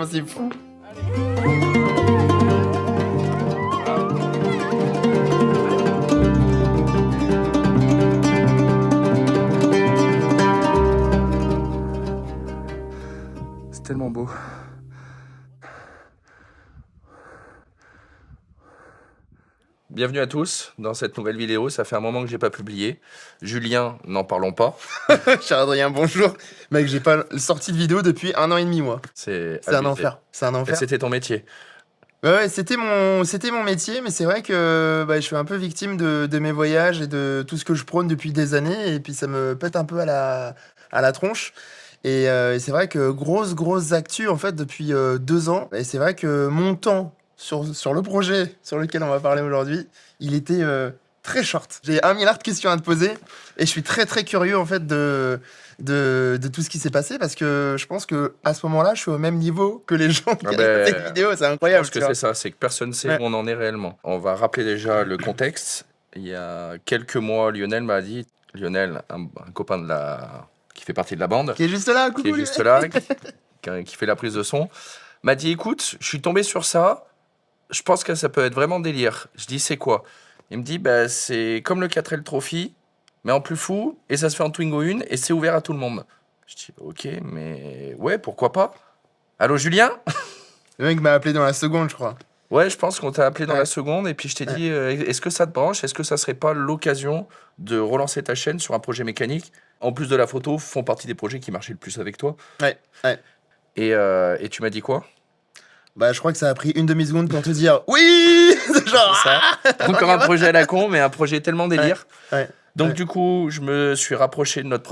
tellement c'est fou. C'est tellement beau. Bienvenue à tous dans cette nouvelle vidéo, ça fait un moment que j'ai pas publié. Julien, n'en parlons pas. Cher Adrien, bonjour. Mec, j'ai pas sorti de vidéo depuis 1 an et demi, moi. C'est un enfer. C'est un enfer. C'était ton métier. Ouais, c'était mon métier, mais c'est vrai que je suis un peu victime de mes voyages et de tout ce que je prône depuis des années, et puis ça me pète un peu à la tronche. Et c'est vrai que grosse actu, en fait, depuis 2 ans. Et c'est vrai que mon temps sur le projet sur lequel on va parler aujourd'hui, il était très short. J'ai 1 milliard de questions à te poser, et je suis très curieux, en fait, de tout ce qui s'est passé, parce que je pense que à ce moment-là je suis au même niveau que les gens qui regardent cette vidéo. C'est incroyable. Je pense que c'est ça, c'est que personne ne sait où on en est réellement. On va rappeler déjà le contexte. Il y a quelques mois, Lionel m'a dit, Lionel, un copain qui fait partie de la bande, qui est juste là, coucou, qui est juste là, qui fait la prise de son, m'a dit, écoute, je suis tombé sur ça, je pense que ça peut être vraiment délire. Je dis, c'est quoi? Il me dit, c'est comme le 4L Trophy, mais en plus fou, et ça se fait en Twingo 1, et c'est ouvert à tout le monde. Je dis, ok, mais ouais, pourquoi pas? Allô, Julien? Le mec m'a appelé dans la seconde, je crois. Ouais, je pense qu'on t'a appelé dans la seconde, et puis je t'ai dit, est-ce que ça te branche? Est-ce que ça serait pas l'occasion de relancer ta chaîne sur un projet mécanique? En plus de la photo, font partie des projets qui marchaient le plus avec toi. Ouais. Et tu m'as dit quoi? Je crois que ça a pris une demi-seconde pour te dire oui. Genre ça. Encore un projet à la con, mais un projet tellement délire. Ouais. Donc du coup, je me suis rapproché de notre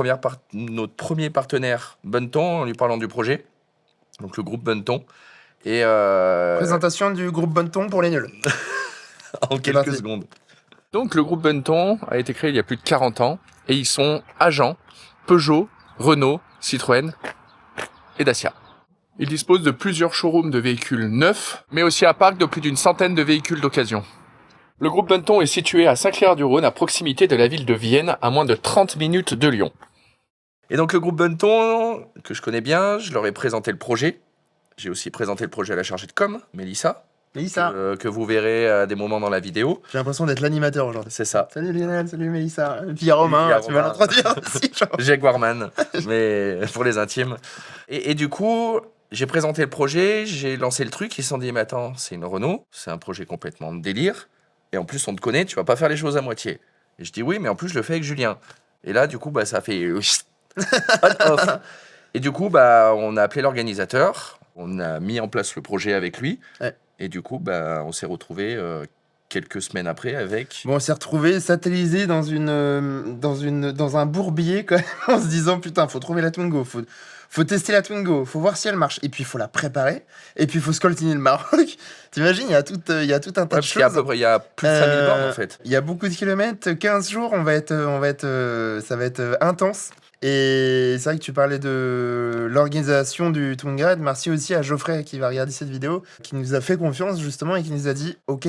premier partenaire, Bunton, en lui parlant du projet. Donc le groupe Bunton. Et présentation du groupe Bunton pour les nuls. en quelques secondes. Donc le groupe Bunton a été créé il y a plus de 40 ans. Et ils sont agents Peugeot, Renault, Citroën et Dacia. Ils disposent de plusieurs showrooms de véhicules neufs, mais aussi un parc de plus d'une centaine de véhicules d'occasion. Le groupe Bunton est situé à Saint-Clair-du-Rhône, à proximité de la ville de Vienne, à moins de 30 minutes de Lyon. Et donc le groupe Bunton, que je connais bien, je leur ai présenté le projet. J'ai aussi présenté le projet à la chargée de com, Mélissa. Mélissa. Que vous verrez à des moments dans la vidéo. J'ai l'impression d'être l'animateur aujourd'hui. C'est ça. Salut Lionel, salut Mélissa. Et puis Romain, tu vas l'introduire aussi. Jaguarman, mais pour les intimes. Et du coup, j'ai présenté le projet, j'ai lancé le truc, ils se sont dit, mais attends, c'est une Renault, c'est un projet complètement de délire, et en plus on te connaît, tu vas pas faire les choses à moitié. Et je dis oui, mais en plus je le fais avec Julien. Et là, du coup, ça fait on-off. Et du coup, on a appelé l'organisateur, on a mis en place le projet avec lui, et du coup, on s'est retrouvés quelques semaines après avec... Bon, on s'est retrouvés satellisés dans un bourbier, quand même, en se disant, putain, faut trouver la Twingo, faut tester la Twingo, faut voir si elle marche, et puis il faut la préparer, et puis il faut scoltiner le Maroc. T'imagines, il y a tout un tas de choses. Il y a plus de 5000 bornes, en fait. Il y a beaucoup de kilomètres, 15 jours, ça va être intense. Et c'est vrai que tu parlais de l'organisation du Twingrad. Merci aussi à Geoffrey qui va regarder cette vidéo, qui nous a fait confiance justement et qui nous a dit ok,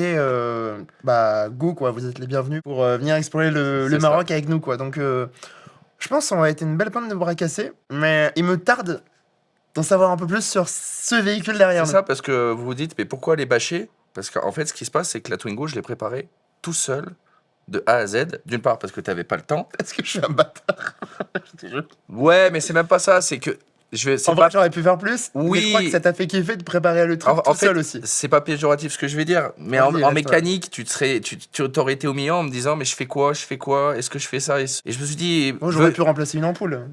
go quoi, vous êtes les bienvenus pour venir explorer le Maroc avec nous quoi. Donc je pense qu'on va être une belle pointe de bras cassés, mais il me tarde d'en savoir un peu plus sur ce véhicule derrière nous. C'est ça, parce que vous vous dites mais pourquoi les bâcher? Parce qu'en fait ce qui se passe c'est que la Twingo je l'ai préparée tout seul de A à Z, d'une part parce que tu n'avais pas le temps. Est-ce que je suis un bâtard? Ouais, mais c'est même pas ça, c'est que... En vrai, j'aurais pu faire plus, oui. Mais je crois que ça t'a fait kiffer de préparer le truc tout seul aussi. C'est pas péjoratif ce que je vais dire, mais en mécanique, tu t'aurais été au milieu en me disant mais je fais quoi, est-ce que je fais ça? Et je me suis dit... Moi, j'aurais pu remplacer une ampoule.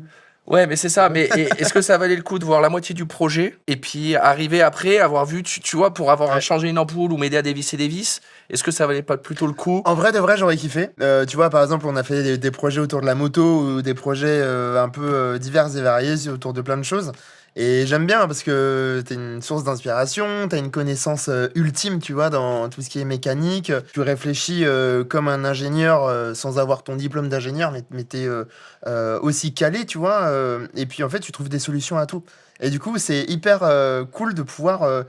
Ouais, mais c'est ça. Mais est-ce que ça valait le coup de voir la moitié du projet et puis arriver après, avoir vu, tu vois, pour avoir changé une ampoule ou m'aider à dévisser des vis, est-ce que ça valait pas plutôt le coup? En vrai, de vrai, j'aurais kiffé. Tu vois, par exemple, on a fait des projets autour de la moto ou des projets un peu divers et variés autour de plein de choses. Et j'aime bien parce que t'es une source d'inspiration, t'as une connaissance ultime, tu vois, dans tout ce qui est mécanique. Tu réfléchis comme un ingénieur sans avoir ton diplôme d'ingénieur, mais t'es aussi calé, tu vois. Et puis en fait, tu trouves des solutions à tout. Et du coup, c'est hyper cool de pouvoir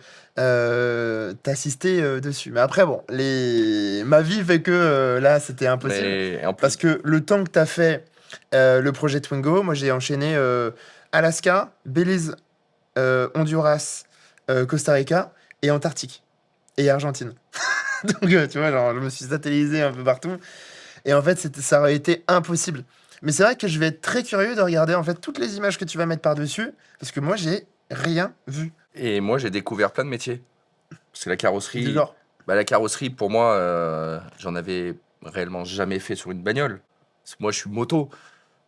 t'assister dessus. Mais après, bon, ma vie fait que là, c'était impossible. Parce que le temps que t'as fait le projet Twingo, moi j'ai enchaîné Alaska, Belize, Honduras, Costa Rica et Antarctique et Argentine. Donc tu vois, genre, je me suis satellisé un peu partout. Et en fait, ça aurait été impossible. Mais c'est vrai que je vais être très curieux de regarder en fait toutes les images que tu vas mettre par-dessus, parce que moi, j'ai rien vu. Et moi, j'ai découvert plein de métiers. Parce que la Du carrosserie, genre. la carrosserie, pour moi, j'en avais réellement jamais fait sur une bagnole. Parce que moi, je suis moto.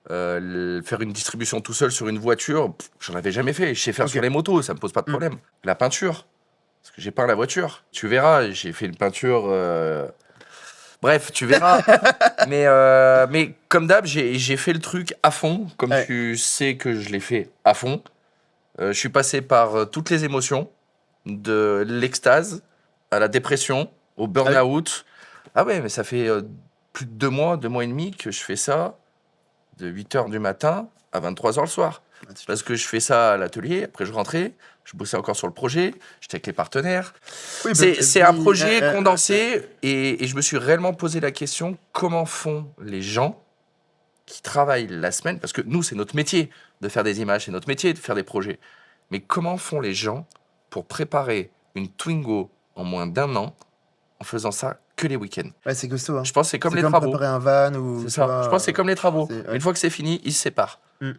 Faire une distribution tout seul sur une voiture, j'en avais jamais fait. Je sais faire Ok. sur les motos, ça me pose pas de problème. La peinture, parce que j'ai peint la voiture. Tu verras, j'ai fait une peinture. Bref, tu verras. mais comme d'hab, j'ai fait le truc à fond, comme Ouais. tu sais que je l'ai fait à fond. Je suis passé par toutes les émotions, de l'extase à la dépression, au burn-out. Ah ouais, mais ça fait plus de 2 mois et demi que je fais ça, de 8h du matin à 23h le soir. Parce que je fais ça à l'atelier, après je rentrais, je bossais encore sur le projet, j'étais avec les partenaires. Oui, C'est un projet condensé et je me suis réellement posé la question, comment font les gens qui travaillent la semaine, parce que nous, c'est notre métier de faire des images, c'est notre métier de faire des projets. Mais comment font les gens pour préparer une Twingo en moins d'1 an en faisant ça que les week-ends? Ouais, c'est costaud. Hein. Je pense que c'est comme C'est les comme travaux. préparer un van ou. C'est tu ça. vois, Je pense que c'est comme les travaux. c'est- ouais. Une fois que c'est fini, ils se séparent. Je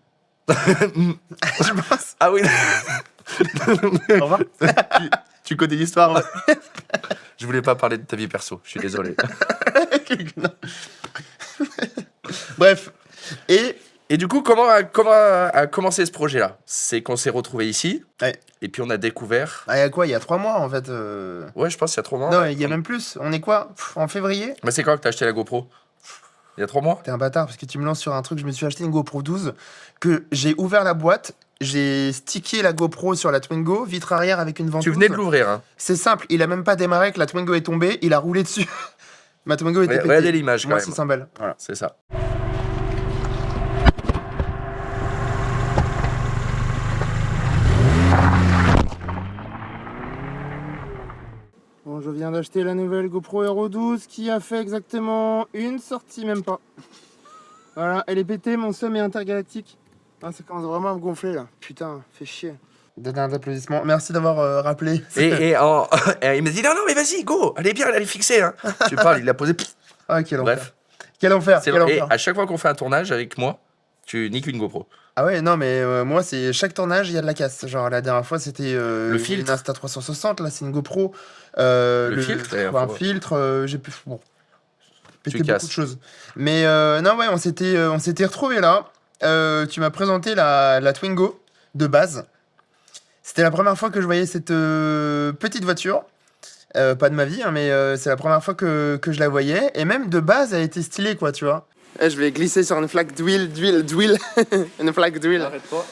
pense. Ah oui. Au revoir. Tu connais l'histoire là? Je voulais pas parler de ta vie perso. Je suis désolé. Non. Bref. Et du coup, comment a commencé ce projet-là? C'est qu'on s'est retrouvés ici. Ouais. Et puis on a découvert. Ah, il y a quoi? Il y a 3 mois en fait. Ouais, je pense qu'il y a 3 mois. Non, il y a même plus. On est quoi? En février? Mais c'est quand que t'as acheté la GoPro? Il y a 3 mois? T'es un bâtard parce que tu me lances sur un truc. Je me suis acheté une GoPro 12 que j'ai ouvert la boîte. J'ai stické la GoPro sur la Twingo, vitre arrière avec une ventouse. Tu venais de l'ouvrir, hein? C'est simple, il a même pas démarré que la Twingo est tombée, il a roulé dessus. Ma Twingo était pétée. Regardez l'image quand Moi, même. c'est 100 balles. Voilà. C'est ça. Bon, je viens d'acheter la nouvelle GoPro Hero 12 qui a fait exactement une sortie, même pas. Voilà, elle est pétée, mon seum est intergalactique. Ah, ça commence vraiment à me gonfler là. Putain, fait chier. Donne un applaudissement. Merci d'avoir rappelé. Et il m'a dit non, mais vas-y, go, elle est bien, elle est fixée. Hein. Tu parles, il l'a posé. Ah, quel enfer. Bref. Quel enfer, C'est quel vrai. Et enfer. à chaque fois qu'on fait un tournage avec moi, tu niques une GoPro. Ah ouais, non, mais moi, c'est chaque tournage, il y a de la casse. Genre, la dernière fois, c'était Le filtre. une Insta360, là, c'est une GoPro. Le filtre, un filtre, j'ai pu. Bon. Pété beaucoup casses. de choses. Mais non, ouais, on s'était retrouvés là. Tu m'as présenté la Twingo de base. C'était la première fois que je voyais cette petite voiture. Pas de ma vie, hein, mais c'est la première fois que je la voyais. Et même de base, elle était stylée, quoi, tu vois. Je vais glisser sur une flaque d'huile. Une flaque d'huile. Arrête-toi.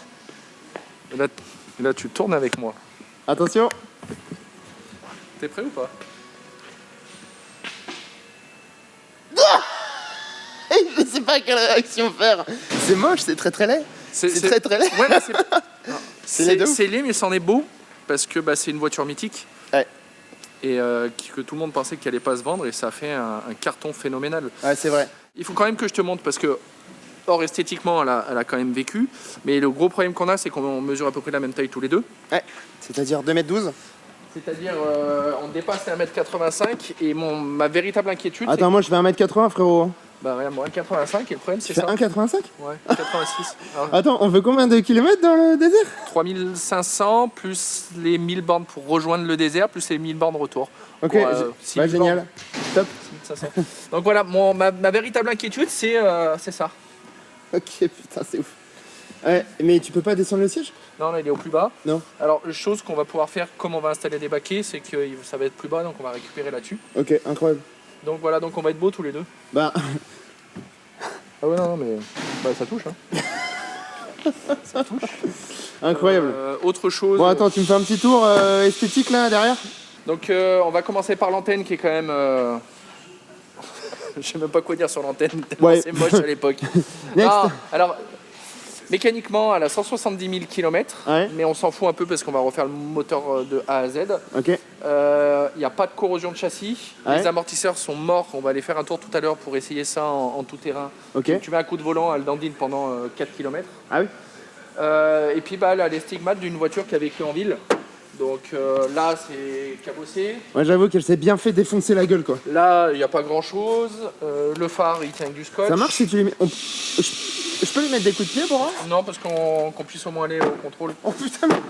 Là, tu tournes avec moi. Attention. T'es prêt ou pas? Je sais pas quelle réaction faire. C'est moche, c'est très très laid. C'est très très laid. Ouais, mais C'est laid de ouf. c'est laid, mais c'en est beau. Parce que c'est une voiture mythique. Ouais. Et que tout le monde pensait qu'elle allait pas se vendre. Et ça a fait un carton phénoménal. Ouais, c'est vrai. Il faut quand même que je te montre. Parce que, or esthétiquement, elle a quand même vécu. Mais le gros problème qu'on a, c'est qu'on mesure à peu près la même taille tous les deux. Ouais. C'est-à-dire 2m12. C'est-à-dire, on dépasse les 1m85. Et ma véritable inquiétude, Attends, moi je fais 1m80, frérot. regarde, moi, 1m85. Et le problème, c'est Tu fais ça. 1,85 Ouais, 86. Alors, Attends, on fait combien de kilomètres dans le désert? 3500 plus les 1000 bornes pour rejoindre le désert, plus les 1000 bornes retour. Ok, Pour, bah 6000 génial. bornes. Top. 6500. Donc voilà, ma véritable inquiétude, c'est ça. Ok, putain, c'est ouf. Ouais, mais tu peux pas descendre le siège? Non, là, il est au plus bas. Non. Alors, chose qu'on va pouvoir faire, comme on va installer des baquets, c'est que ça va être plus bas, donc on va récupérer là-dessus. Ok, incroyable. Donc voilà, donc on va être beaux tous les deux. Bah, Ah ouais, non, mais ça touche. Hein. Ça touche. incroyable. Autre chose. Bon, attends, tu me fais un petit tour esthétique là derrière? Donc on va commencer par l'antenne qui est quand même... Je sais même pas quoi dire sur l'antenne, tellement Ouais. c'est moche à l'époque. Next. Ah, alors, mécaniquement, elle a 170 000 km, Ouais. mais on s'en fout un peu parce qu'on va refaire le moteur de A à Z. Ok. Il n'y a pas de corrosion de châssis. Ouais. Les amortisseurs sont morts. On va aller faire un tour tout à l'heure pour essayer ça en tout terrain. Ok. Tu mets un coup de volant, elle dandine pendant 4 km. Ah oui. Et puis elle a les stigmates d'une voiture qui a vécu en ville. Donc là, c'est cabossé. Ouais, j'avoue qu'elle s'est bien fait défoncer la gueule, quoi. Là, il n'y a pas grand chose. Le phare, il tient avec du scotch. Ça marche si tu lui mets... Je peux lui mettre des coups de pied, pour Non, parce qu'on puisse au moins aller au contrôle. Oh putain, mais...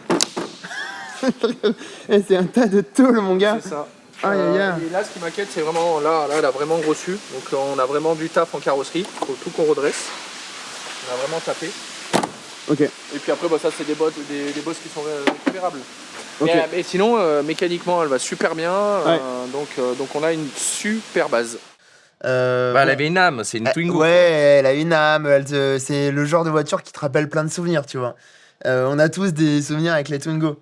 C'est un tas de tôle, mon gars. C'est ça. Aïe, aïe, aïe. Et là, ce qui m'inquiète, c'est vraiment... Là, elle a vraiment grossu. Donc on a vraiment du taf en carrosserie. Il faut tout qu'on redresse. On a vraiment tapé. Ok. Et puis après, bah, ça, c'est des bosses qui sont récupérables. Okay. Mais sinon, mécaniquement, elle va super bien. Ouais. Donc on a une super base. Elle avait une âme, c'est une Twingo. Ouais, elle a une âme. C'est le genre de voiture qui te rappelle plein de souvenirs, tu vois. On a tous des souvenirs avec les Twingo.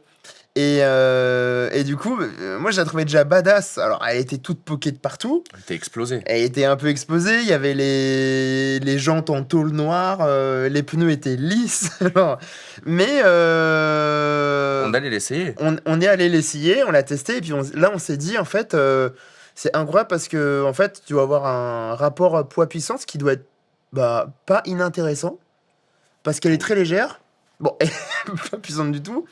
Et du coup, moi, je la trouvais déjà badass. Alors, elle était toute poquée de partout. Elle était explosée. Elle était un peu exposée. Il y avait les jantes en tôle noire. Les pneus étaient lisses. Mais... On allait l'essayer. On est allé l'essayer, on l'a testé. Et puis là, on s'est dit, en fait... c'est incroyable parce que en fait, tu vas avoir un rapport poids-puissance qui doit être pas inintéressant parce qu'elle est très légère. Bon, elle est pas puissante du tout,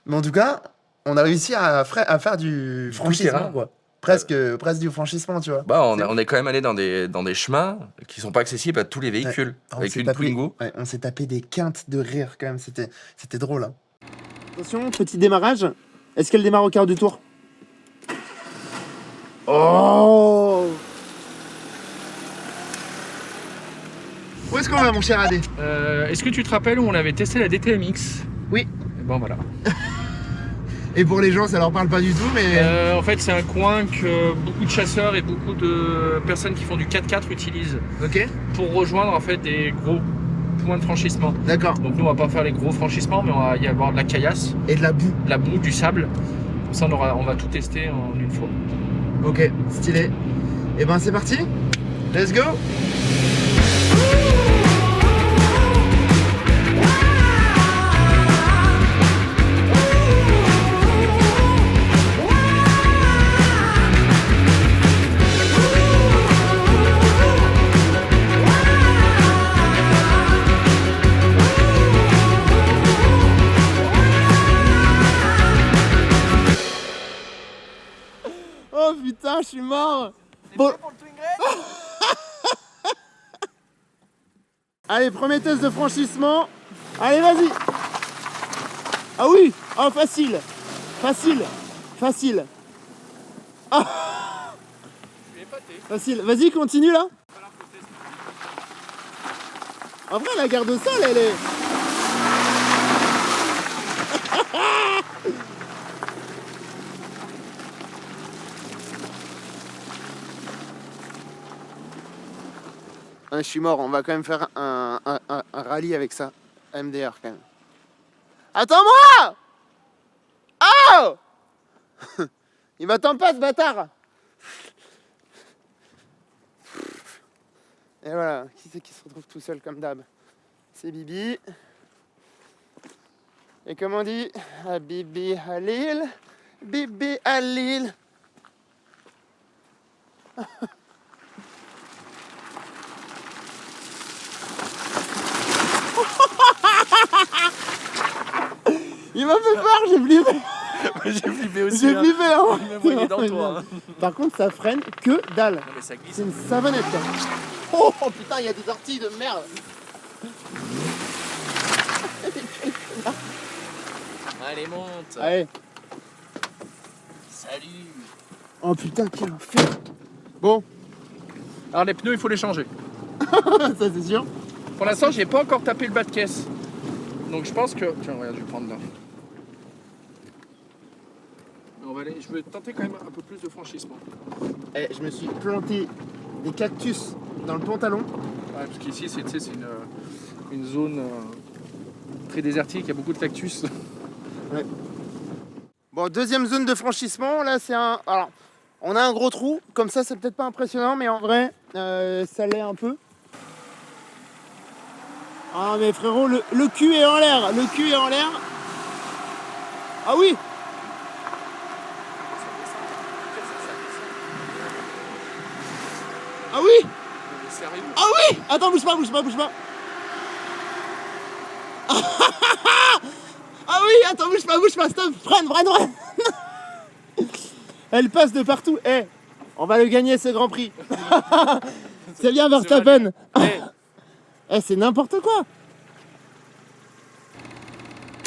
mais en tout cas, on a réussi à faire du franchissement, quoi. Presque du franchissement, tu vois. Bah, on est quand même allé dans des chemins qui sont pas accessibles à tous les véhicules. Ouais. Avec une Twingo. Ouais, on s'est tapé des quintes de rire quand même. C'était drôle. Hein. Attention, petit démarrage. Est-ce qu'elle démarre au quart du tour? Oh! Où est-ce qu'on va, mon cher Adé? Est-ce que tu te rappelles où on avait testé la DTMX? Oui. Et bon, voilà. Et pour les gens, ça leur parle pas du tout, mais... En fait, c'est un coin que beaucoup de chasseurs et beaucoup de personnes qui font du 4x4 utilisent. Ok. Pour rejoindre en fait des gros points de franchissement. D'accord. Donc nous, on va pas faire les gros franchissements, mais on va y avoir de la caillasse. Et de la boue. De la boue, du sable. Comme ça, on va tout tester en une fois. Ok, stylé. Et ben c'est parti. Let's go. Oh putain, je suis mort. Bon. Pour le Allez, premier test de franchissement. Allez, vas-y. Ah oui. Oh, facile. Ah. Facile. Vas-y, continue là. En vrai, la garde au sol, elle est... Je suis mort, on va quand même faire un rallye avec ça. MDR quand même. Attends-moi! Oh! Il m'attend pas, ce bâtard! Et voilà, qui c'est qui se retrouve tout seul comme d'hab? C'est Bibi. Et comme on dit, Bibi Halil, Bibi Halil. Il m'a fait peur, j'ai flippé. J'ai flippé aussi. J'ai flippé, hein. Même moi, il est dans toi. Hein. Par contre, ça freine que dalle. Non, mais ça glisse. C'est une savonnette, quoi. Oh putain, il y a des orties de merde. Allez, monte. Allez. Salut. Oh putain, quel enfer. Bon. Alors les pneus, il faut les changer. Ça, c'est sûr. Pour l'instant, j'ai pas encore tapé le bas de caisse. Donc je pense que... Tiens, regarde, je vais prendre là. Je vais tenter quand même un peu plus de franchissement. Eh, je me suis planté des cactus dans le pantalon. Ouais, parce qu'ici, c'est une zone très désertique, il y a beaucoup de cactus. Ouais. Bon, deuxième zone de franchissement, là c'est un... Alors, on a un gros trou, comme ça c'est peut-être pas impressionnant, mais en vrai, ça l'est un peu. Ah mais frérot, le cul est en l'air, Ah oui. Ah oui. Sérieux ? Ah oui. Attends, bouge pas. Ah oui, attends, bouge pas, stop, freine. Elle passe de partout. On va le gagner ce Grand Prix. C'est bien Verstappen. C'est n'importe quoi.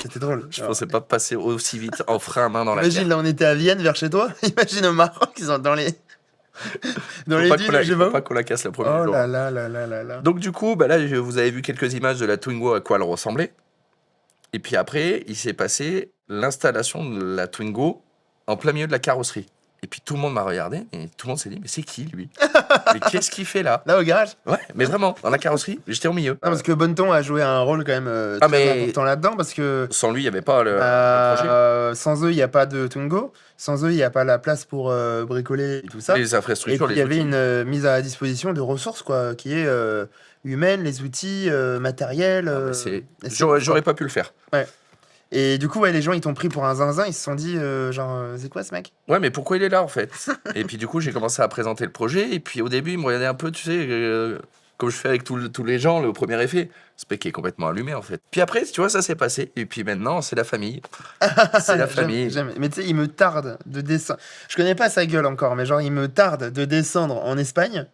C'était drôle. Je pensais pas passer aussi vite en frein à main dans la Imagine, là on était à Vienne vers chez toi. Imagine au Maroc, ils sont dans les dunes, je sais faut pas qu'on la casse le premier jour. Oh là là là là là là. Donc du coup, là, vous avez vu quelques images de la Twingo, à quoi elle ressemblait. Et puis après, il s'est passé l'installation de la Twingo en plein milieu de la carrosserie. Et puis tout le monde m'a regardé et tout le monde s'est dit, mais c'est qui lui? Mais qu'est-ce qu'il fait là? Là au garage? Ouais, mais vraiment, dans la carrosserie, j'étais au milieu. Non, parce que Bonneton a joué un rôle quand même très important là-dedans, parce que sans lui, il n'y avait pas le projet. Sans eux, il n'y a pas de Twingo. Sans eux, il n'y a pas la place pour bricoler et tout ça. Les infrastructures, et puis, il y avait une mise à disposition de ressources, quoi, qui est humaine, les outils, matériels. J'aurais pas pu le faire. Ouais. Et du coup, les gens, ils t'ont pris pour un zinzin, ils se sont dit, c'est quoi ce mec? Ouais, mais pourquoi il est là, en fait? Et puis, du coup, j'ai commencé à présenter le projet. Et puis, au début, il me regardait un peu, tu sais, comme je fais avec tous les gens, le premier effet. Ce mec est complètement allumé, en fait. Puis après, tu vois, ça s'est passé. Et puis maintenant, c'est la famille. C'est la famille. J'aime. Mais tu sais, il me tarde de descendre. Je connais pas sa gueule encore, mais genre, il me tarde de descendre en Espagne,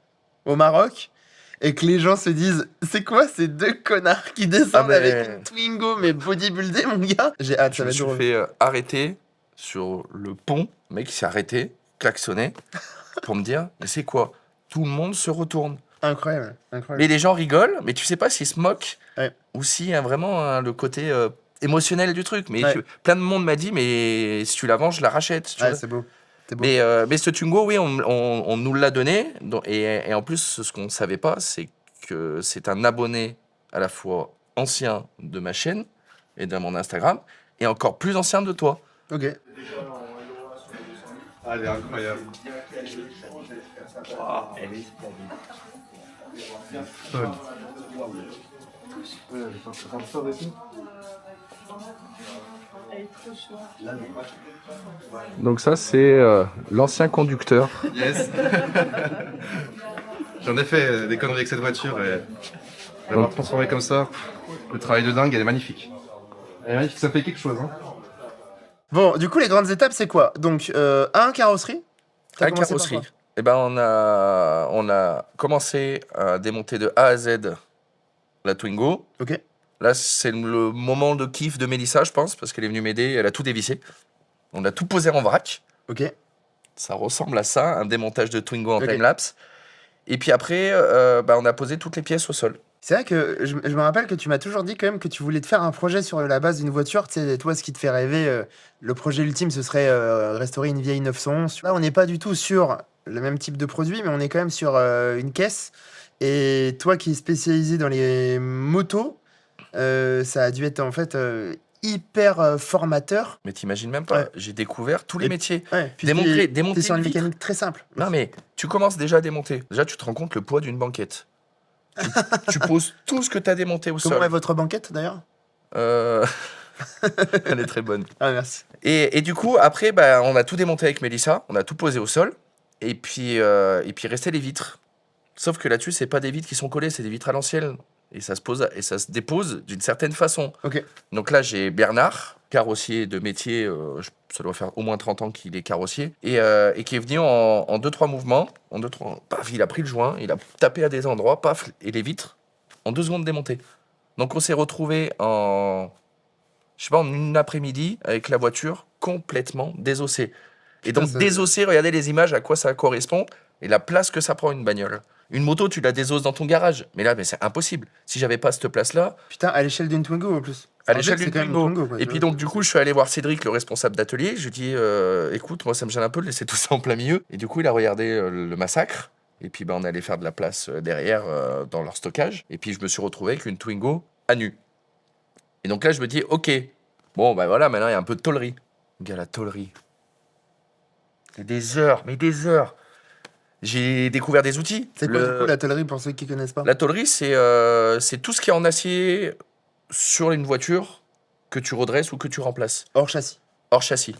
au Maroc, et que les gens se disent, c'est quoi ces deux connards qui descendent avec une Twingo, mais bodybuildé, mon gars? J'ai hâte, ça va être drôle. Je me suis fait arrêter sur le pont. Le mec, il s'est arrêté, klaxonné, pour me dire, mais c'est quoi? Tout le monde se retourne. Incroyable. Mais les gens rigolent, mais tu sais pas s'ils se moquent ouais. ou si vraiment le côté émotionnel du truc. Mais ouais. Plein de monde m'a dit, mais si tu la vends, je la rachète. Ouais, c'est beau. Mais ce Twingo, oui, on nous l'a donné. Et en plus, ce qu'on ne savait pas, c'est que c'est un abonné à la fois ancien de ma chaîne et de mon Instagram, et encore plus ancien de toi. Ok. Ah, elle est incroyable. Wow, elle est Folle. Donc ça, c'est l'ancien conducteur. Yes. J'en ai fait des conneries avec cette voiture et l'avoir transformée comme ça, le travail de dingue, elle est magnifique. Elle est magnifique, ça fait quelque chose. Hein. Bon, du coup, les grandes étapes, c'est quoi? Donc, carrosserie. Un carrosserie. Eh ben, on a commencé à démonter de A à Z la Twingo. Ok. Là, c'est le moment de kiff de Mélissa, je pense, parce qu'elle est venue m'aider, elle a tout dévissé. On a tout posé en vrac. Ok. Ça ressemble à ça, un démontage de Twingo en time-lapse. Et puis après, on a posé toutes les pièces au sol. C'est vrai que je me rappelle que tu m'as toujours dit quand même que tu voulais te faire un projet sur la base d'une voiture. Tu sais, toi, ce qui te fait rêver, le projet ultime, ce serait restaurer une vieille 911. Là, on n'est pas du tout sur le même type de produit, mais on est quand même sur une caisse. Et toi qui es spécialisé dans les motos, ça a dû être en fait hyper formateur. Mais t'imagines même pas, j'ai découvert tous les métiers. Ouais, démonter t'es sur une une vitre. mécanique très simple. Non mais tu commences déjà à démonter. Déjà tu te rends compte le poids d'une banquette. Tu poses tout ce que tu as démonté au sol. Comment est votre banquette d'ailleurs? Elle est très bonne. Ah merci. Et du coup après on a tout démonté avec Mélissa, on a tout posé au sol et puis restait les vitres. Sauf que là-dessus c'est pas des vitres qui sont collées, c'est des vitres à l'ancienne. Et ça se pose et ça se dépose d'une certaine façon. Ok. Donc là, j'ai Bernard, carrossier de métier, ça doit faire au moins 30 ans qu'il est carrossier, et qui est venu en 2-3 mouvements. Paf, il a pris le joint, il a tapé à des endroits, paf, et les vitres, en 2 secondes démontées. Donc on s'est retrouvés en une après-midi avec la voiture complètement désossée. Et donc désossée, regardez les images, à quoi ça correspond, et la place que ça prend une bagnole. Une moto, tu la désosses dans ton garage. Mais là, c'est impossible. Si j'avais pas cette place-là... Putain, à l'échelle d'une Twingo en plus. À l'échelle d'une Twingo. Et puis donc, du coup, je suis allé voir Cédric, le responsable d'atelier. Je lui ai dit, écoute, moi, ça me gêne un peu de laisser tout ça en plein milieu. Et du coup, il a regardé le massacre. Et puis, on allait faire de la place derrière dans leur stockage. Et puis, je me suis retrouvé avec une Twingo à nu. Et donc là, je me dis, ok, bon, voilà, maintenant, il y a un peu de tôlerie. Gars, la tôlerie. C'est des heures, mais des heures. J'ai découvert des outils. C'est quoi du coup la tôlerie pour ceux qui connaissent pas? La tôlerie, c'est tout ce qui est en acier sur une voiture que tu redresses ou que tu remplaces. Hors châssis. Hors châssis.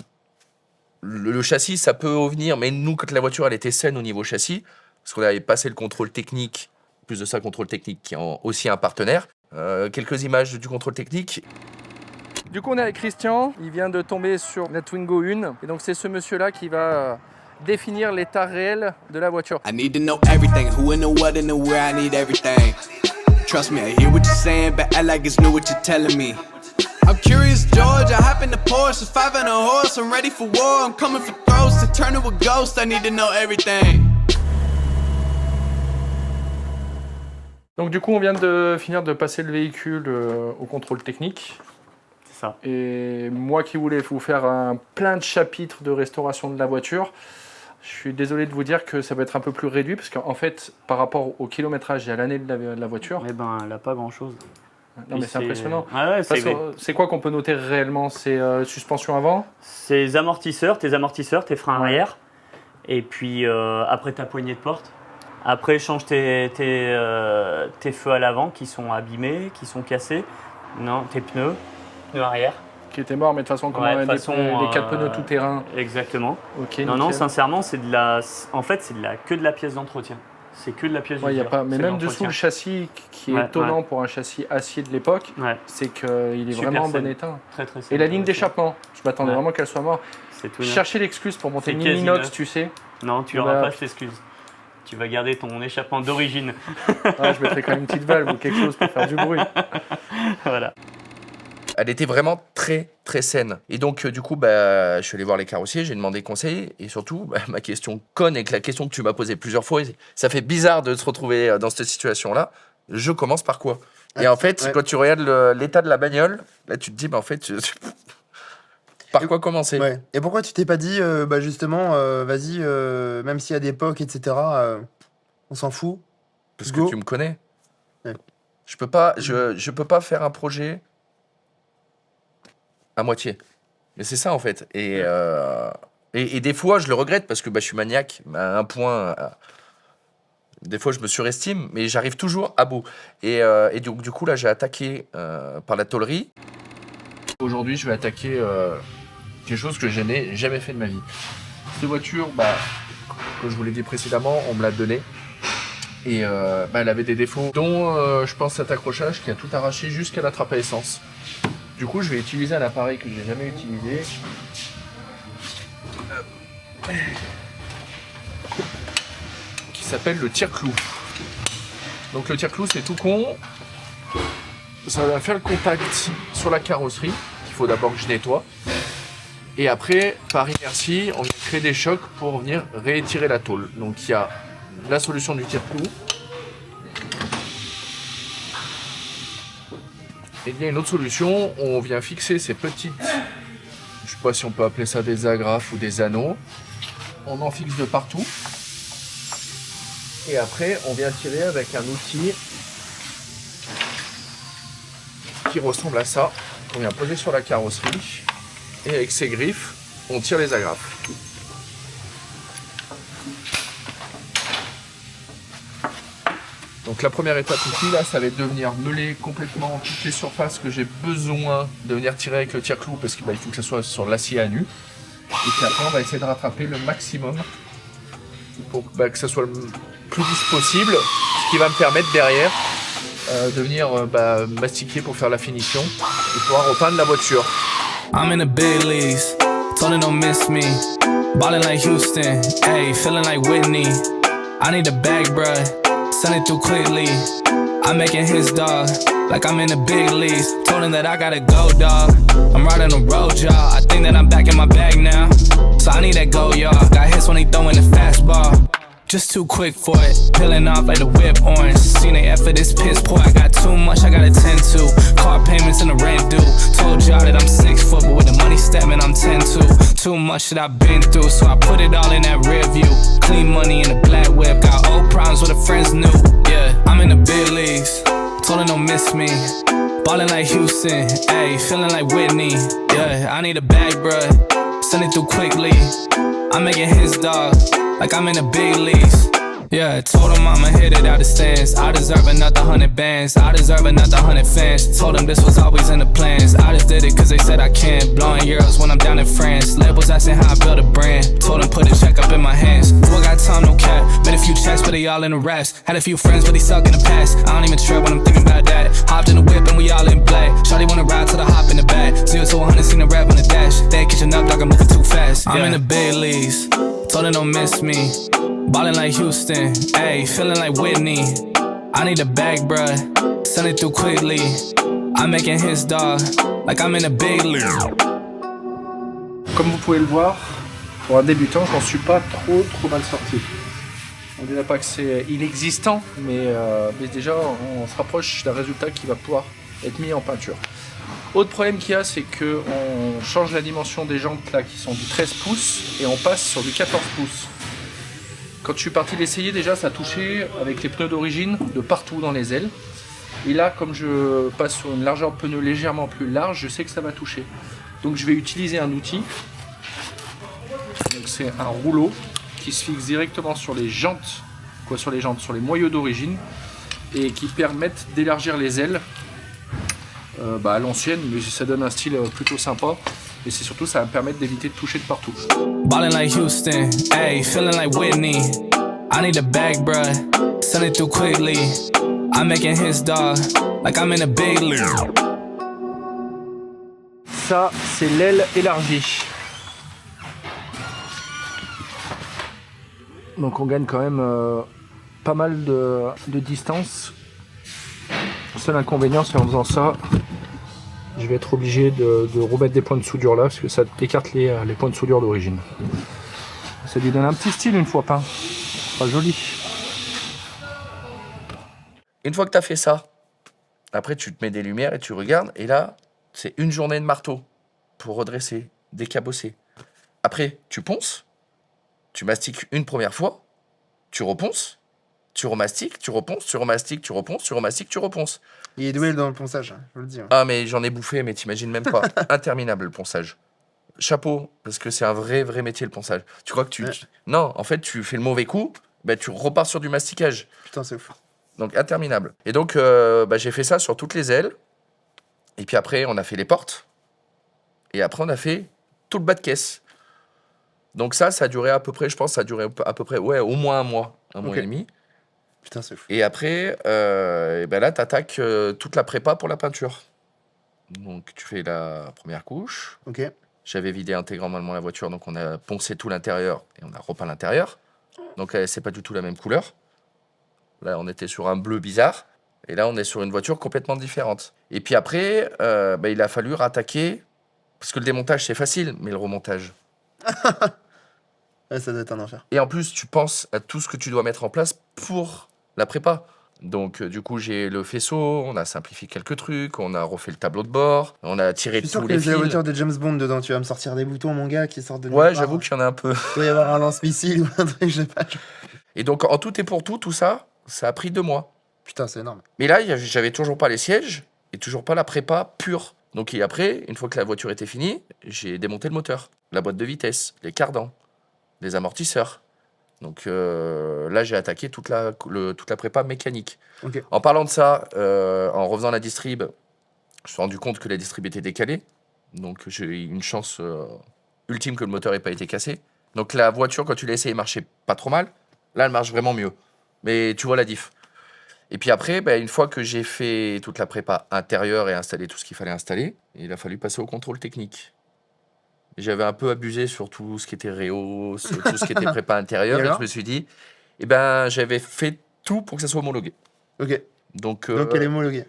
Le châssis, ça peut venir, mais nous, quand la voiture elle était saine au niveau châssis, parce qu'on avait passé le contrôle technique, plus de ça, contrôle technique qui est aussi un partenaire. Quelques images du contrôle technique. Du coup, on est avec Christian. Il vient de tomber sur la Twingo 1. Et donc, c'est ce monsieur-là qui va définir l'état réel de la voiture. I need to know everything, who and the what and the where, I need everything. Trust me, I hear what you're saying, but I like it's new what you're telling me. I'm curious, George, I hop in the Porsche, 5 and a horse, I'm ready for war, I'm coming for throats, to turn to a ghost, I need to know everything. Donc du coup, on vient de finir de passer le véhicule au contrôle technique. C'est ça. Et moi qui voulais vous faire plein de chapitres de restauration de la voiture, je suis désolé de vous dire que ça va être un peu plus réduit, parce qu'en fait, par rapport au kilométrage et à l'année de la voiture... Eh ben, elle n'a pas grand-chose. Non, mais c'est impressionnant. Ah ouais, c'est quoi qu'on peut noter réellement? C'est suspension avant? C'est tes amortisseurs, tes freins arrière. Et puis après ta poignée de porte. Après, change tes feux à l'avant qui sont abîmés, qui sont cassés. Non, tes pneus arrière. Qui étaient morts, mais de toute façon, comme Ouais, on a les 4 pneus tout terrain. Exactement. Ok. Non, sincèrement, c'est que de la pièce d'entretien. C'est que de la pièce y a pas, mais même dessous le châssis, qui est étonnant pour un châssis acier de l'époque, c'est qu'il est vraiment en bon état. Très, très Et la ligne d'échappement, je m'attendais vraiment qu'elle soit morte. Chercher l'excuse pour monter une inox, tu sais. Non, tu n'auras pas cette excuse. Tu vas garder ton échappement d'origine. Je mettrai quand même une petite valve ou quelque chose pour faire du bruit. Voilà. Elle était vraiment très très saine. Et donc du coup, je suis allé voir les carrossiers, j'ai demandé conseil. Et surtout, ma question conne et que la question que tu m'as posée plusieurs fois, ça fait bizarre de se retrouver dans cette situation-là. Je commence par quoi? Et en fait, quand tu regardes l'état de la bagnole, là tu te dis, en fait, par quoi commencer? Et pourquoi tu t'es pas dit, justement, vas-y, même s'il y a des POC, etc., on s'en fout? Parce que tu me connais. Je peux pas faire un projet à moitié. Mais c'est ça en fait. Et des fois, je le regrette parce que je suis maniaque à un point. Des fois, je me surestime, mais j'arrive toujours à bout. Et du coup, là, j'ai attaqué par la tôlerie. Aujourd'hui, je vais attaquer quelque chose que je n'ai jamais fait de ma vie. Cette voiture, comme je vous l'ai dit précédemment, on me l'a donnée. Et elle avait des défauts, dont je pense cet accrochage qui a tout arraché jusqu'à la trappe à essence. Du coup, je vais utiliser un appareil que j'ai jamais utilisé. Qui s'appelle le tire-clou. Donc le tire-clou, c'est tout con. Ça va faire le contact sur la carrosserie, qu'il faut d'abord que je nettoie. Et après, par inertie, on crée des chocs pour venir réétirer la tôle. Donc il y a la solution du tire-clou. Et il y a une autre solution, on vient fixer ces petites, je sais pas si on peut appeler ça des agrafes ou des anneaux. On en fixe de partout. Et après, on vient tirer avec un outil qui ressemble à ça, qu'on vient poser sur la carrosserie. Et avec ses griffes, on tire les agrafes. Donc la première étape ici, là, ça va être de venir meuler complètement toutes les surfaces que j'ai besoin de venir tirer avec le tire-clou parce qu'il faut que ça soit sur l'acier à nu. Et puis après, on va essayer de rattraper le maximum pour que ça soit le plus lisse possible, ce qui va me permettre derrière de venir mastiquer pour faire la finition et pouvoir repeindre la voiture. I'm in the big leagues, told her don't miss me. Ballin' like Houston, ayy, feeling like Whitney. I need a bag, bruh. Send it through quickly. I'm making his dog like I'm in the big leagues. Told him that I gotta go, dog. I'm riding the road, y'all. I think that I'm back in my bag now. So I need that go, y'all. Got hits when he throwing the fastball. Just too quick for it. Peeling off like the whip orange. Seen the effort, this piss poor. I got too much, I gotta tend to. Car payments and the rent due. Told y'all that I'm 6 foot, but with the money stepping, I'm 10-2. Too much that I've been through, so I put it all in that rear view. Clean money in a black whip. Got old problems with the friends new. Yeah, I'm in the big leagues. Told her don't miss me. Ballin' like Houston, ayy, feeling like Whitney. Yeah, I need a bag, bruh. Send it through quickly. I'm making his dog like I'm in the big leagues. Yeah, told him I'ma hit it out the stands. I deserve another 100 bands. I deserve another 100 fans. Told him this was always in the plans. I just did it cause they said I can. Blowing euros when I'm down in France. Labels asking how I build a brand. Told him put a check up in my hands. Do I got time? No cap. Made a few checks but they all in the raps. Had a few friends but they suck in the past. I don't even trip when I'm thinking about that. Hopped in the whip and we all in black. Shawty wanna ride till the hop in the back. 0 to 100 seen the rap on the dash. They catching up, dog, I'm moving too fast. I'm in the big leagues. told her don't miss me. Ballin' like Houston, ayy, feeling like Whitney. I need a bag, bruh, send it through quickly. I'm making his dog, like I'm in a big league. Comme vous pouvez le voir, pour un débutant, je m'en suis pas trop mal sorti. On dirait pas que c'est inexistant, mais déjà on se rapproche d'un résultat qui va pouvoir être mis en peinture. Autre problème qu'il y a, c'est qu'on change la dimension des jantes là qui sont du 13 pouces et on passe sur du 14 pouces. Quand je suis parti l'essayer, déjà ça touchait avec les pneus d'origine de partout dans les ailes. Et là, comme je passe sur une largeur de pneu légèrement plus large, je sais que ça va toucher. Donc je vais utiliser un outil. Donc c'est un rouleau qui se fixe directement sur les jantes, sur les moyeux d'origine et qui permettent d'élargir les ailes à l'ancienne, mais ça donne un style plutôt sympa. Et c'est surtout, ça va me permettre d'éviter de toucher de partout. Ballin' like Houston, ayy, feeling like Whitney. I need a bag, bruh, send it through quickly. I'm making his dog, like I'm in a big league. Ça, c'est l'aile élargie. Donc on gagne quand même pas mal de distance. Le seul inconvénient, c'est en faisant ça, je vais être obligé de remettre des points de soudure là, parce que ça écarte les points de soudure d'origine. Ça lui donne un petit style une fois peint. Pas joli. Une fois que tu as fait ça, après tu te mets des lumières et tu regardes, et là, c'est une journée de marteau pour redresser, décabosser. Après, tu ponces, tu mastiques une première fois, tu reponces, tu remastiques, tu reponces, tu remastiques, tu reponces, tu remastiques, tu reponces. Il est doué dans le ponçage, je vous le dis. Ah, mais j'en ai bouffé, mais t'imagines même pas. Interminable le ponçage. Chapeau, parce que c'est un vrai métier le ponçage. Tu crois que Ouais. Non, en fait, tu fais le mauvais coup, tu repars sur du masticage. Putain, c'est ouf. Donc interminable. Et donc, j'ai fait ça sur toutes les ailes. Et puis après, on a fait les portes. Et après, on a fait tout le bas de caisse. Donc ça a duré à peu près, je pense, au moins un mois Ok. et demi. Putain, c'est ouf. Et après, là, t'attaques toute la prépa pour la peinture. Donc tu fais la première couche. Ok. J'avais vidé intégralement la voiture, donc on a poncé tout l'intérieur et on a repeint l'intérieur. Donc c'est pas du tout la même couleur. Là, on était sur un bleu bizarre. Et là, on est sur une voiture complètement différente. Et puis après, il a fallu rattaquer. Parce que le démontage, c'est facile, mais le remontage. Ouais, ça doit être un enfer. Et en plus, tu penses à tout ce que tu dois mettre en place pour la prépa. Donc, du coup, j'ai le faisceau, on a simplifié quelques trucs, on a refait le tableau de bord, on a Je tiré suis sûr tous que les c'est la fils. voiture de James Bond dedans. Tu vas me sortir des boutons, mon gars, qui sortent de nulle Ouais, part. j'avoue qu'il y en a un peu. Il doit y avoir un lance-missile ou un truc, je sais pas. Et donc, en tout et pour tout ça a pris 2 mois. Putain, c'est énorme. Mais là, j'avais toujours pas les sièges et toujours pas la prépa pure. Donc, et après, une fois que la voiture était finie, j'ai démonté le moteur, la boîte de vitesse, les cardans, les amortisseurs. Donc là, j'ai attaqué toute la prépa mécanique. Ok. En parlant de ça, en refaisant la distrib, je me suis rendu compte que la distrib était décalée. Donc j'ai eu une chance ultime que le moteur n'ait pas été cassé. Donc la voiture, quand tu l'as essayé, marchait pas trop mal. Là, elle marche vraiment mieux. Mais tu vois la diff. Et puis après, une fois que j'ai fait toute la prépa intérieure et installé tout ce qu'il fallait installer, il a fallu passer au contrôle technique. J'avais un peu abusé sur tout ce qui était réo, sur tout ce qui était prépa intérieure. Et Et alors je me suis dit, j'avais fait tout pour que ça soit homologué. Ok. Donc Donc elle est homologuée.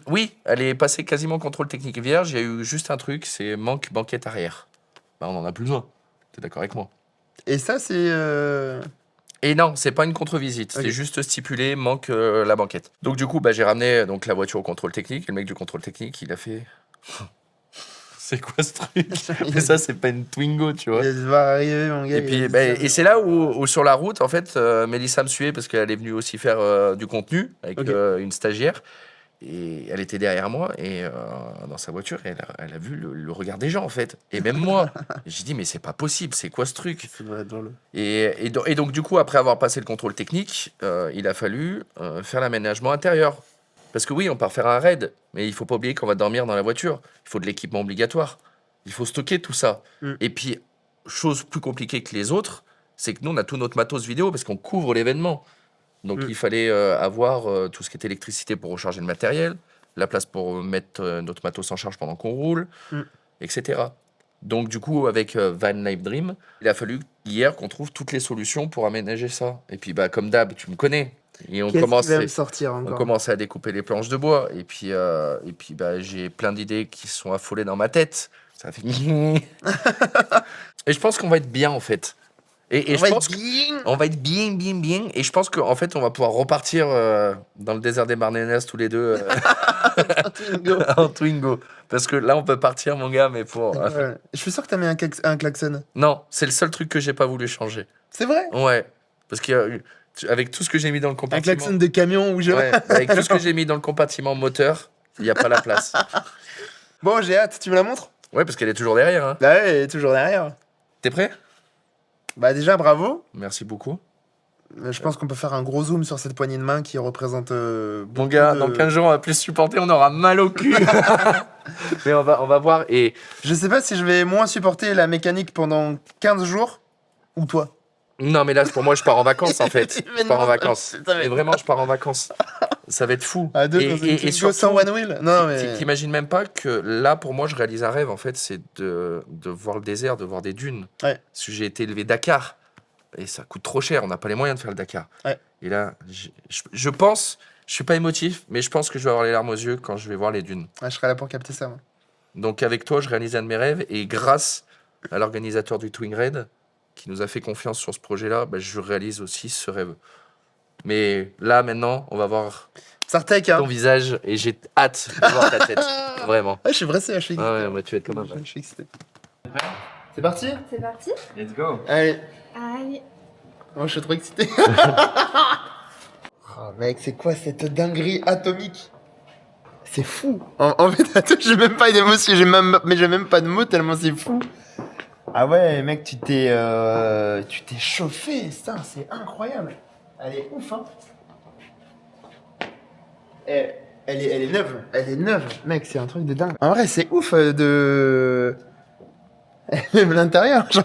oui, elle est passée quasiment contrôle technique vierge. Il y a eu juste un truc, c'est manque banquette arrière. On en a plus besoin. T'es d'accord avec moi? Et ça, c'est. Et non, c'est pas une contre-visite. Ok. C'est juste stipulé, manque la banquette. Donc du coup, j'ai ramené la voiture au contrôle technique. Et le mec du contrôle technique, il a fait... C'est quoi ce truc? Mais ça, c'est pas une Twingo, tu vois. Il va arriver, mon gars. Et puis, et c'est là où sur la route, en fait, Mélissa me suivait parce qu'elle est venue aussi faire du contenu avec Ok. une stagiaire. Et elle était derrière moi et dans sa voiture, elle a vu le regard des gens, en fait. Et même moi. J'ai dit, mais c'est pas possible, c'est quoi ce truc? Ça doit être drôle. Et donc, du coup, après avoir passé le contrôle technique, il a fallu faire l'aménagement intérieur. Parce que oui, on part faire un raid, mais il faut pas oublier qu'on va dormir dans la voiture. Il faut de l'équipement obligatoire. Il faut stocker tout ça. Et puis, chose plus compliquée que les autres, c'est que nous, on a tout notre matos vidéo parce qu'on couvre l'événement. Donc, il fallait avoir tout ce qui était électricité pour recharger le matériel, la place pour mettre notre matos en charge pendant qu'on roule, etc. Donc du coup, avec Van Life Dream, il a fallu hier qu'on trouve toutes les solutions pour aménager ça. Et puis comme d'hab, tu me connais. Et on Qu'est-ce commence, qui va me sortir encore? on commence à découper les planches de bois. Et puis j'ai plein d'idées qui se sont affolées dans ma tête. Ça fait... Et je pense qu'on va être bien en fait. Et je pense qu'on va être bien. Et je pense qu'en fait, on va pouvoir repartir dans le désert des Marianas tous les deux en Twingo. Parce que là, on peut partir, mon gars, mais pour... Ouais. Je suis sûr que t'as mis un klaxon. Non, c'est le seul truc que j'ai pas voulu changer. C'est vrai? Ouais. Parce qu'avec tout ce que j'ai mis dans le Un compartiment... klaxon de camion ou je... Ouais, avec tout ce que j'ai mis dans le compartiment moteur, il n'y a pas la place. Bon, j'ai hâte. Tu me la montres? Ouais, parce qu'elle est toujours derrière. Hein. Bah ouais, elle est toujours derrière. T'es prêt? Bah déjà, bravo. Merci beaucoup. Je pense qu'on peut faire un gros zoom sur cette poignée de main qui représente... Mon gars, dans 15 jours, on va plus supporter, on aura mal au cul. Mais on va voir. Et Je sais pas si je vais moins supporter la mécanique pendant 15 jours ou toi. non, mais là, pour moi, je pars en vacances, en fait. Mais Je pars en non, vacances. ça va être- Et vraiment, je pars en vacances. Ça va être fou. À deux, et, dans une et Twingo sans surtout, one wheel. Non, mais... t'imagines même pas que là, pour moi, je réalise un rêve, en fait, c'est de voir le désert, de voir des dunes. Ouais. Parce que j'ai été élevé Dakar. Et ça coûte trop cher, on n'a pas les moyens de faire le Dakar. Ouais. Et là, je pense, je suis pas émotif, mais je pense que je vais avoir les larmes aux yeux quand je vais voir les dunes. Ouais, je serai là pour capter ça, moi. Donc avec toi, je réalise un de mes rêves, et grâce à l'organisateur du Twin Raid, qui nous a fait confiance sur ce projet-là, bah, je réalise aussi ce rêve. Mais là, maintenant, on va voir Sartek, hein. ton visage, et j'ai hâte de voir ta tête. Vraiment. Ah, je suis pressé, je suis excité. Ah ouais, bah, tu vas être comme un Je suis excité. C'est parti? C'est parti. Let's go. Allez. Allez. Oh, je suis trop excité. Oh, mec, c'est quoi cette dinguerie atomique? C'est fou. En fait, attends, j'ai même pas d'émotion, mais j'ai même pas de mots tellement c'est fou. Ah ouais, mec, tu t'es chauffé, ça, c'est incroyable. Elle est ouf, hein. Elle est neuve, mec, c'est un truc de dingue. En vrai, c'est ouf de... Même l'intérieur, genre.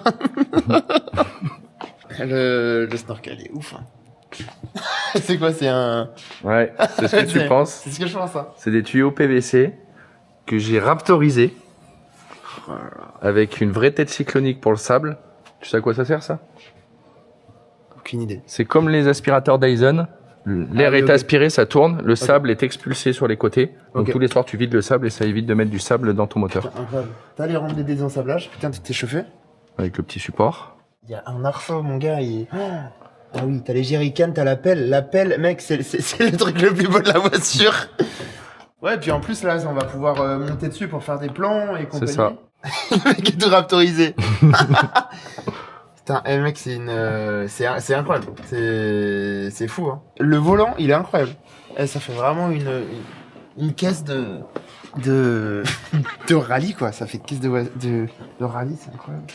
Le snorkel est ouf, hein. C'est quoi, c'est un... Ouais, c'est ce que tu penses. C'est ce que je pense, hein. C'est des tuyaux PVC que j'ai raptorisés avec une vraie tête cyclonique pour le sable. Tu sais à quoi ça sert, ça? Aucune idée. C'est comme les aspirateurs Dyson. L'air est ok. aspiré, ça tourne, le sable est expulsé sur les côtés. Donc Ok. tous les soirs, tu vides le sable et ça évite de mettre du sable dans ton moteur. Incroyable. T'as les rampes de désensable. Putain, tu t'es chauffé? Avec le petit support. Il y a un arceau, mon gars, Ah oui, t'as les jerrycans, t'as la pelle. La pelle, mec, c'est le truc le plus beau de la voiture. Ouais, puis en plus, là, on va pouvoir monter dessus pour faire des plans et compagnie. C'est ça. Le mec est tout raptorisé. Putain, mec, c'est incroyable. C'est fou, hein. Le volant, il est incroyable. Ça fait vraiment une caisse de rallye, quoi. Ça fait caisse de rallye, c'est incroyable.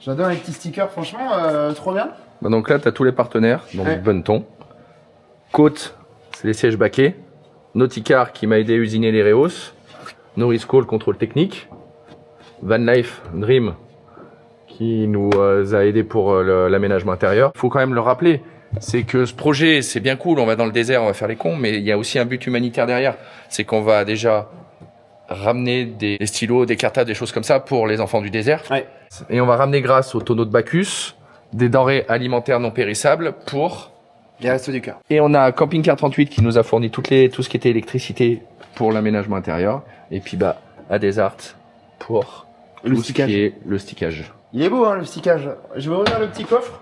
J'adore les petits stickers, franchement, trop bien. Bah donc là, tu as tous les partenaires. Donc Ouais. Bunton. Côte, c'est les sièges baquets. Nauticar qui m'a aidé à usiner les Reos. Norris Call, contrôle technique. Van Life Dream qui nous a aidé pour l'aménagement intérieur. Il faut quand même le rappeler, c'est que ce projet, c'est bien cool, on va dans le désert, on va faire les cons, mais il y a aussi un but humanitaire derrière. C'est qu'on va déjà ramener des stylos, des cartables, des choses comme ça pour les enfants du désert. Ouais. Et on va ramener grâce au tonneau de Bacchus des denrées alimentaires non périssables pour... Les restos du cœur. Et on a Camping Car 38 qui nous a fourni tout ce qui était électricité pour l'aménagement intérieur. Et puis à Desart pour Le tout ce stickage. qui est le stickage. Il est beau, hein, le stickage. Je vais ouvrir le petit coffre.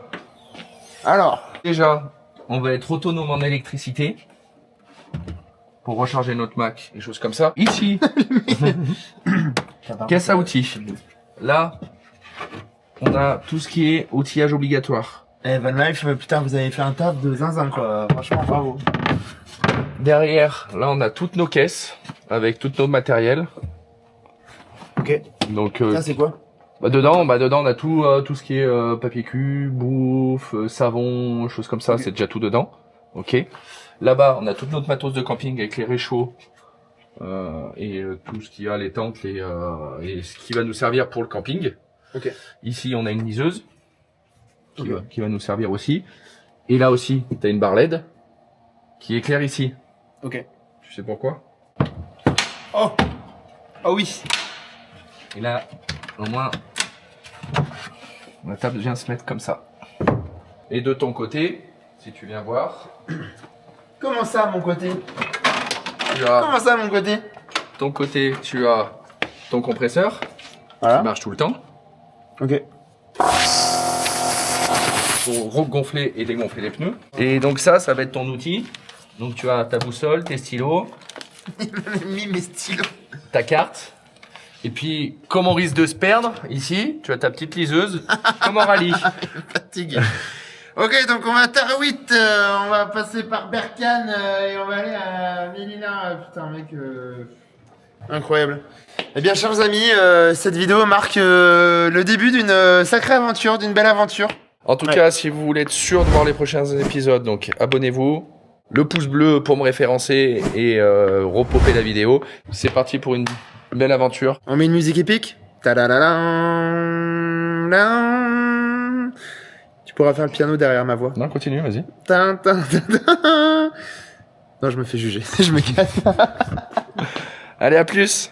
Alors, Déjà, on va être autonome en électricité pour recharger notre Mac, des choses comme ça. Ici, caisse à outils. Là, on a tout ce qui est outillage obligatoire. Van Life, putain, vous avez fait un taf de zinzin, quoi. Franchement, bravo. Derrière, là, on a toutes nos caisses avec tous nos matériels. Ok. Donc, Ça, c'est quoi? dedans, on a tout ce qui est papier cul, bouffe, savon, choses comme ça. Ok. C'est déjà tout dedans. Ok. Là-bas, on a toute notre matos de camping avec les réchauds et tout ce qu'il y a, les tentes, et ce qui va nous servir pour le camping. Ok. Ici, on a une liseuse Ok. qui va nous servir aussi. Et là aussi, tu as une barre LED qui éclaire ici. Ok. Tu sais pourquoi? Oh! Oh oui! Et là, au moins, La table vient se mettre comme ça. Et de ton côté, si tu viens voir, Comment ça, mon côté? tu as Comment ça, mon côté? ton côté, tu as ton compresseur Voilà. qui marche tout le temps Ok. pour regonfler et dégonfler les pneus. Et donc ça va être ton outil. Donc tu as ta boussole, tes stylos, Il m'a mis mes stylos. ta carte. Et puis, comme on risque de se perdre, ici, tu as ta petite liseuse, comme en rallye. Fatigué. Ok, donc on va à Tarawit, on va passer par Berkane et on va aller à Melilla. Putain, mec, incroyable. Eh bien, chers amis, cette vidéo marque le début d'une sacrée aventure, d'une belle aventure. En tout cas, si vous voulez être sûr de voir les prochains épisodes, donc abonnez-vous. Le pouce bleu pour me référencer et repoper la vidéo. C'est parti pour une belle aventure. On met une musique épique. Ta-da-da-da. Tu pourras faire le piano derrière ma voix. Non, continue, vas-y. Non, je me fais juger. Je me casse. Allez, à plus.